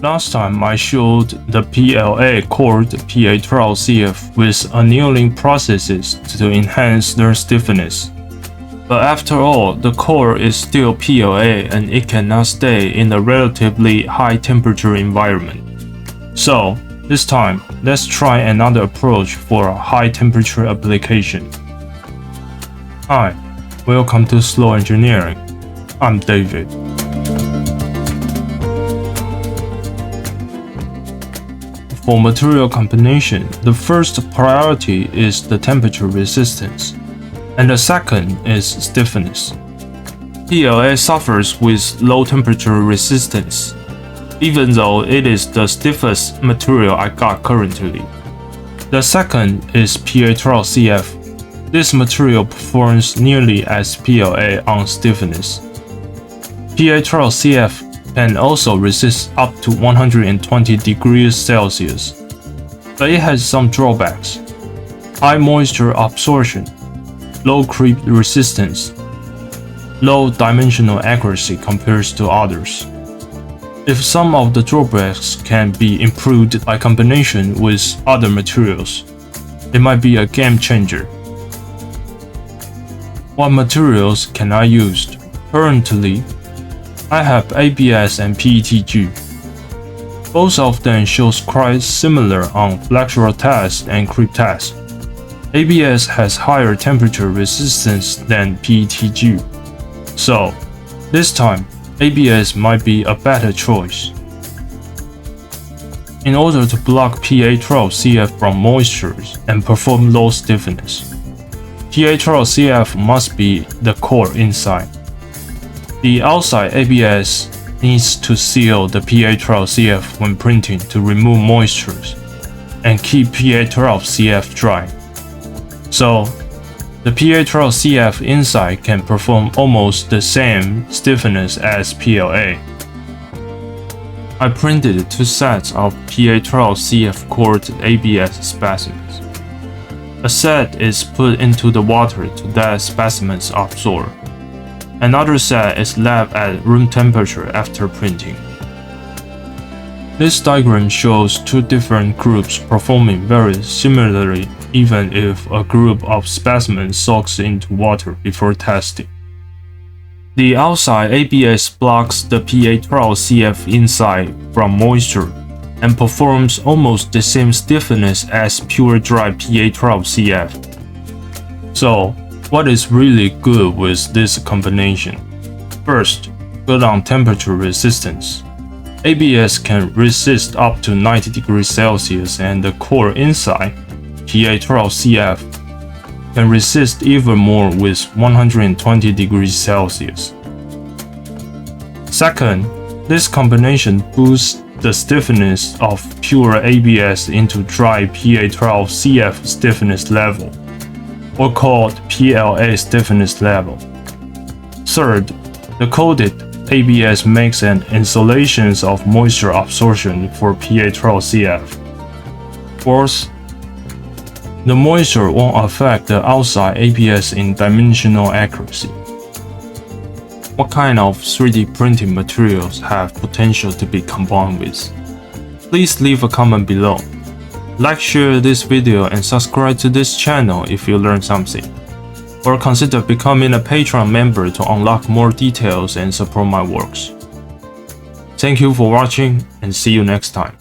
Last time I showed the PLA cored PA12CF with annealing processes to enhance their stiffness. But after all, the core is still PLA and it cannot stay in a relatively high temperature environment. So, this time, let's try another approach for a high temperature application. Hi, welcome to Slow Engineering. I'm David. For material combination, the first priority is the temperature resistance, and the second is stiffness. PLA suffers with low temperature resistance, even though it is the stiffest material I got currently. The second is PA12CF. This material performs nearly as PLA on stiffness. PA12CF can also resist up to 120 degrees Celsius, but it has some drawbacks: high moisture absorption, low creep resistance, low dimensional accuracy compared to others. If some of the drawbacks can be improved by combination with other materials, it might be a game changer. What materials can I use? Currently, I have ABS and PETG. Both of them shows quite similar on flexural test and creep test. ABS has higher temperature resistance than PETG, so this time ABS might be a better choice. In order to block PA12CF from moisture and perform low stiffness, PA12CF must be the core inside. The outside ABS needs to seal the PA12CF when printing to remove moisture and keep PA12CF dry. So, the PA12CF inside can perform almost the same stiffness as PLA. I printed 2 sets of PA12CF cored ABS specimens. A set is put into the water to let specimens absorb. Another set is left at room temperature after printing. This diagram shows 2 different groups performing very similarly even if a group of specimens soaks into water before testing. The outside ABS blocks the PA12CF inside from moisture and performs almost the same stiffness as pure dry PA12CF. So, what is really good with this combination? First, good on temperature resistance. ABS can resist up to 90 degrees Celsius and the core inside, PA12CF, can resist even more with 120 degrees Celsius. Second, this combination boosts the stiffness of pure ABS into dry PA12CF stiffness level, or called PLA stiffness level. Third, the coated ABS makes an insulation of moisture absorption for PA12CF. Fourth, the moisture won't affect the outside ABS in dimensional accuracy. What kind of 3D printing materials have potential to be combined with? Please leave a comment below. Like, share this video and subscribe to this channel if you learned something. Or consider becoming a Patreon member to unlock more details and support my works. Thank you for watching and see you next time.